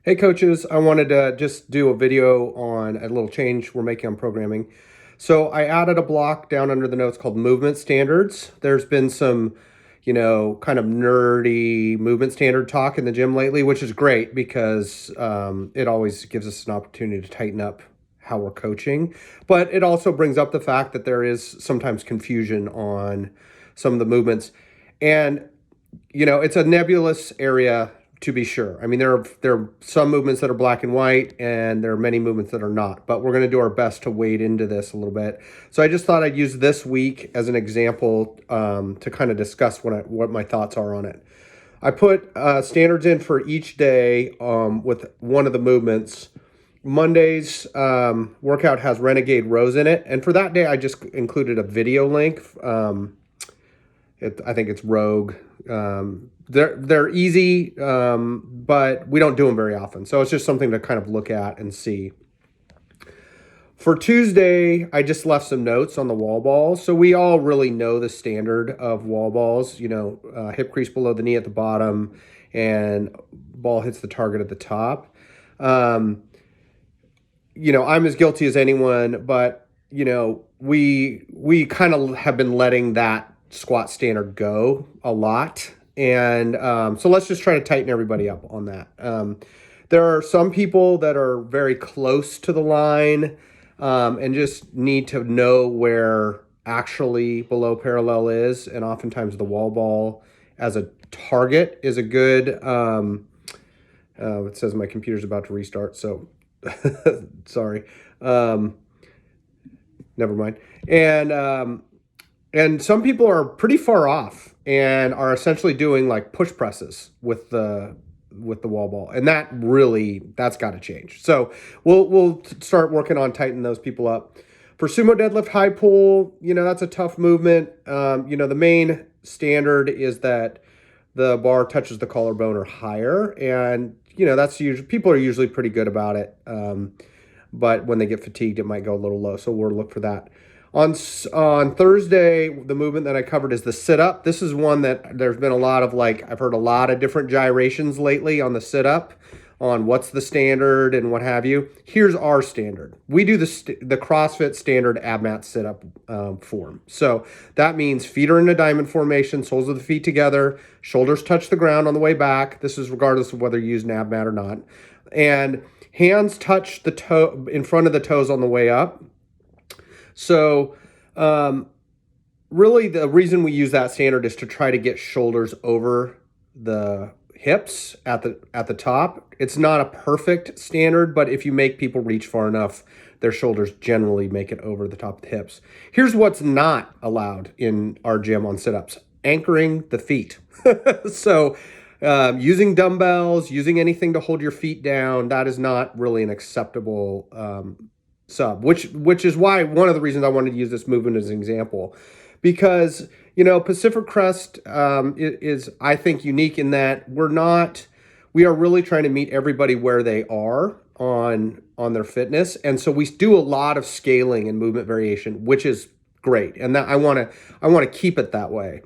Hey coaches, I wanted to just do a video on a little change we're making on programming. So I added a block down under the notes called movement standards. There's been some, kind of nerdy movement standard talk in the gym lately, which is great because it always gives us an opportunity to tighten up how we're coaching. But it also brings up the fact that there is sometimes confusion on some of the movements. And it's a nebulous area to be sure. I mean, there are some movements that are black and white, and there are many movements that are not. But we're going to do our best to wade into this a little bit. So I just thought I'd use this week as an example to kind of discuss what my thoughts are on it. I put standards in for each day with one of the movements. Monday's workout has Renegade Rows in it, and for that day, I just included a video link. I think it's Rogue. They're easy, but we don't do them very often. So it's just something to kind of look at and see. For Tuesday, I just left some notes on the wall balls. So we all really know the standard of wall balls, hip crease below the knee at the bottom and ball hits the target at the top. I'm as guilty as anyone, but, we kind of have been letting that squat standard go a lot. And so let's just try to tighten everybody up on that. There are some people that are very close to the line and just need to know where actually below parallel is. And oftentimes the wall ball as a target is a good, it says my computer's about to restart, so sorry. Never mind. And some people are pretty far off and are essentially doing like push presses with the wall ball, and that's got to change. So we'll start working on tightening those people up. For sumo deadlift high pull, that's a tough movement. The main standard is that the bar touches the collarbone or higher, and that's usually people are usually pretty good about it. But when they get fatigued, it might go a little low, so we'll look for that. On Thursday, the movement that I covered is the sit-up. This is one that there's been a lot of I've heard a lot of different gyrations lately on the sit-up, on what's the standard and what have you. Here's our standard. We do the CrossFit standard ab mat sit-up form. So that means feet are in a diamond formation, soles of the feet together, shoulders touch the ground on the way back. This is regardless of whether you use an ab mat or not. And hands touch the toe in front of the toes on the way up. So really the reason we use that standard is to try to get shoulders over the hips at the top. It's not a perfect standard, but if you make people reach far enough, their shoulders generally make it over the top of the hips. Here's what's not allowed in our gym on sit-ups: anchoring the feet. So using dumbbells, using anything to hold your feet down, that is not really an acceptable sub, which is why one of the reasons I wanted to use this movement as an example, because Pacific Crest is I think unique in that we are really trying to meet everybody where they are on their fitness, and so we do a lot of scaling and movement variation, which is great, and that I want to keep it that way.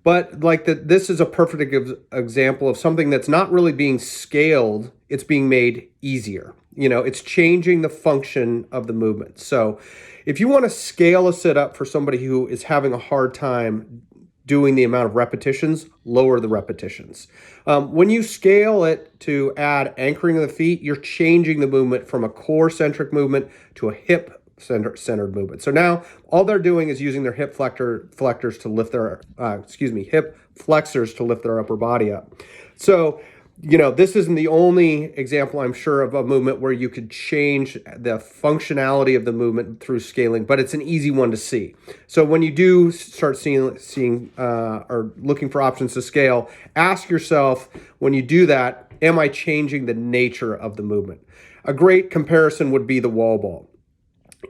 But this is a perfect example of something that's not really being scaled; it's being made easier. It's changing the function of the movement. So if you want to scale a sit-up for somebody who is having a hard time doing the amount of repetitions, lower the repetitions. When you scale it to add anchoring of the feet, you're changing the movement from a core-centric movement to a hip-centered movement. So now all they're doing is using their hip flexors to lift their, hip flexors to lift their upper body up. So this isn't the only example, I'm sure, of a movement where you could change the functionality of the movement through scaling, but it's an easy one to see. So when you do start seeing or looking for options to scale, ask yourself when you do that, am I changing the nature of the movement? A great comparison would be the wall ball.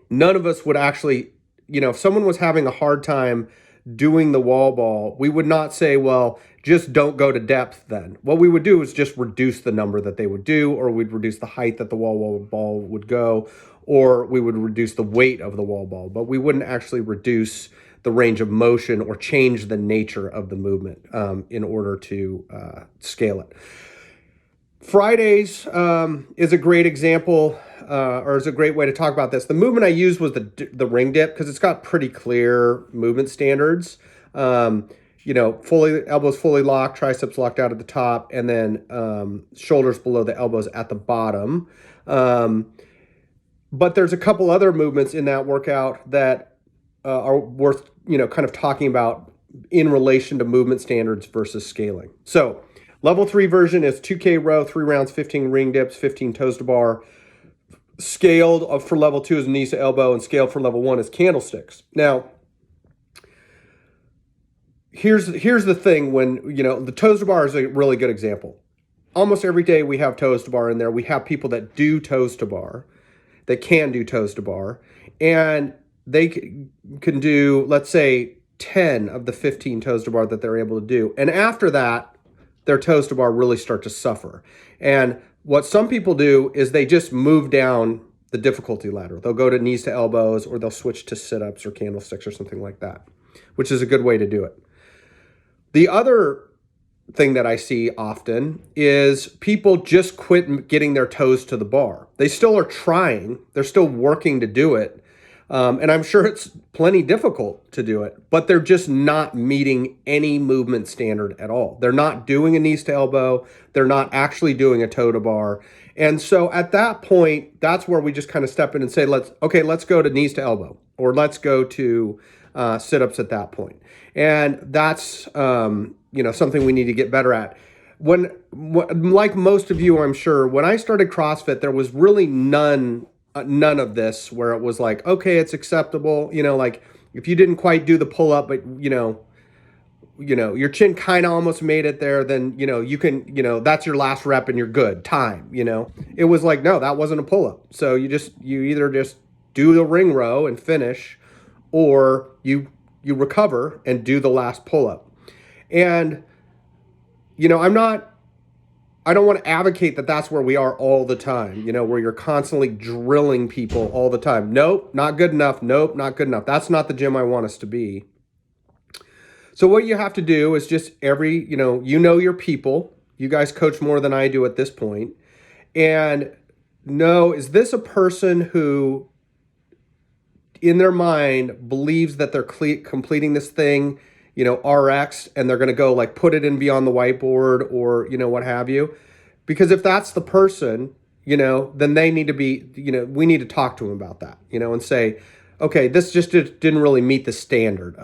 None of us would actually, if someone was having a hard time doing the wall ball, we would not say, well, just don't go to depth then. What we would do is just reduce the number that they would do, or we'd reduce the height that the wall ball would go, or we would reduce the weight of the wall ball, but we wouldn't actually reduce the range of motion or change the nature of the movement in order to scale it. Fridays is a great example, or is a great way to talk about this. The movement I used was the ring dip because it's got pretty clear movement standards. Fully elbows fully locked, triceps locked out at the top, and then shoulders below the elbows at the bottom. But there's a couple other movements in that workout that are worth kind of talking about in relation to movement standards versus scaling. So level 3 version is 2K row, 3 rounds, 15 ring dips, 15 toes to bar. Scaled for level 2 is knees to elbow, and scaled for level 1 is candlesticks. Now, here's the thing. When the toes to bar is a really good example. Almost every day we have toes to bar in there. We have people that do toes to bar, that can do toes to bar, and they can do, let's say, 10 of the 15 toes to bar that they're able to do. And after that, their toes to bar really start to suffer. And what some people do is they just move down the difficulty ladder. They'll go to knees to elbows, or they'll switch to sit-ups or candlesticks or something like that, which is a good way to do it. The other thing that I see often is people just quit getting their toes to the bar. They still are trying. They're still working to do it. And I'm sure it's plenty difficult to do it, but they're just not meeting any movement standard at all. They're not doing a knees to elbow. They're not actually doing a toe to bar. And so at that point, that's where we just kind of step in and say, let's go to knees to elbow, or let's go to sit-ups at that point. And that's, something we need to get better at. Like most of you, I'm sure, when I started CrossFit, there was really none of this where it was like, okay, it's acceptable. Like if you didn't quite do the pull up, but your chin kind of almost made it there, then, you can, that's your last rep and you're good time. It was like, no, that wasn't a pull up. So you either just do the ring row and finish, or you recover and do the last pull up. And, I don't want to advocate that that's where we are all the time, where you're constantly drilling people all the time. Nope, not good enough. Nope, not good enough. That's not the gym I want us to be. So what you have to do is just your people. You guys coach more than I do at this point. And know, is this a person who, in their mind, believes that they're completing this thing, RX, and they're going to go like put it in beyond the whiteboard, or, what have you. Because if that's the person, then they need to be, we need to talk to them about that, and say, okay, this just didn't really meet the standard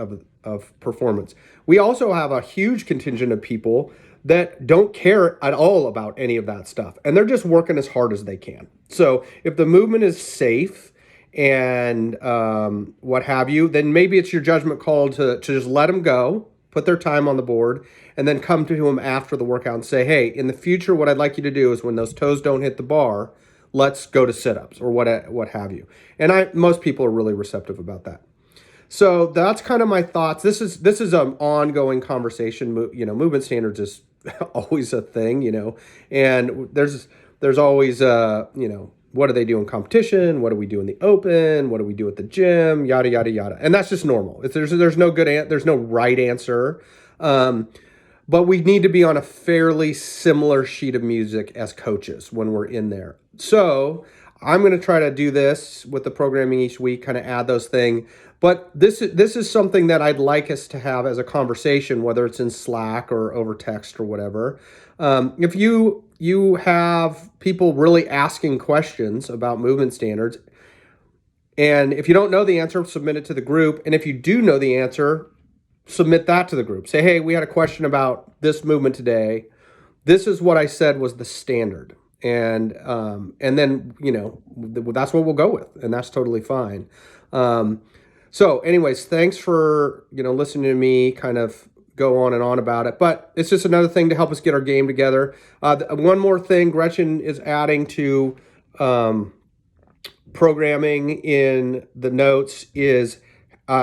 of performance. We also have a huge contingent of people that don't care at all about any of that stuff, and they're just working as hard as they can. So if the movement is safe and what have you, then maybe it's your judgment call to just let them go, put their time on the board, and then come to them after the workout and say, hey, in the future, what I'd like you to do is when those toes don't hit the bar, let's go to sit-ups or what have you. And most people are really receptive about that. So that's kind of my thoughts. This is an ongoing conversation. Movement standards is always a thing, and there's always what do they do in competition? What do we do in the open? What do we do at the gym? Yada, yada, yada. And that's just normal. There's no there's no right answer. But we need to be on a fairly similar sheet of music as coaches when we're in there. So I'm going to try to do this with the programming each week, kind of add those things. But this is something that I'd like us to have as a conversation, whether it's in Slack or over text or whatever. If you have people really asking questions about movement standards, and if you don't know the answer, submit it to the group. And if you do know the answer, submit that to the group. Say, hey, we had a question about this movement today. This is what I said was the standard. And then, that's what we'll go with. And that's totally fine. So anyways, thanks for, listening to me kind of go on and on about it. But it's just another thing to help us get our game together. One more thing Gretchen is adding to programming in the notes is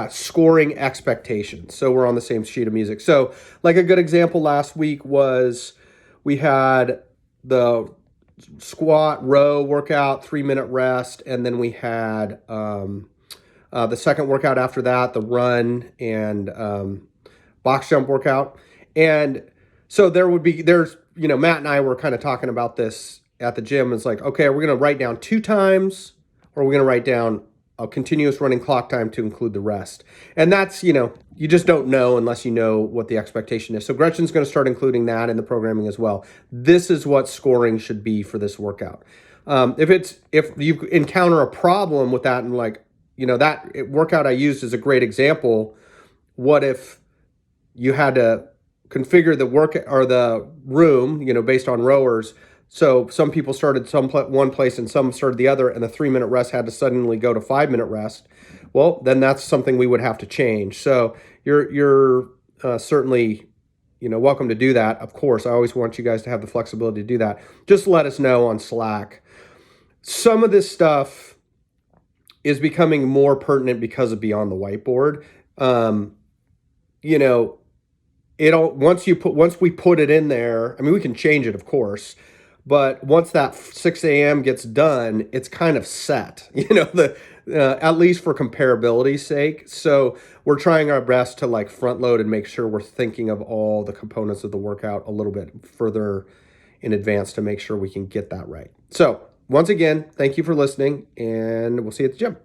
scoring expectations. So we're on the same sheet of music. So like a good example last week was we had the squat row workout, 3-minute rest. And then we had the second workout after that, the run and box jump workout. And So there's, Matt and I were kind of talking about this at the gym. It's like, okay, are we going to write down 2 times, or are we going to write down a continuous running clock time to include the rest? And that's, you just don't know unless you know what the expectation is. So Gretchen's going to start including that in the programming as well. This is what scoring should be for this workout. If you encounter a problem with that, and like, that workout I used is a great example. What if you had to configure the work or the room, based on rowers? So some people started one place and some started the other, and the 3-minute rest had to suddenly go to 5-minute rest. Well, then that's something we would have to change. So you're certainly, welcome to do that. Of course, I always want you guys to have the flexibility to do that. Just let us know on Slack. Some of this stuff is becoming more pertinent because of Beyond the Whiteboard. Once we put it in there, I mean, we can change it, of course, but once that 6 a.m. gets done, it's kind of set, at least for comparability's sake. So we're trying our best to like front load and make sure we're thinking of all the components of the workout a little bit further in advance to make sure we can get that right. So once again, thank you for listening, and we'll see you at the gym.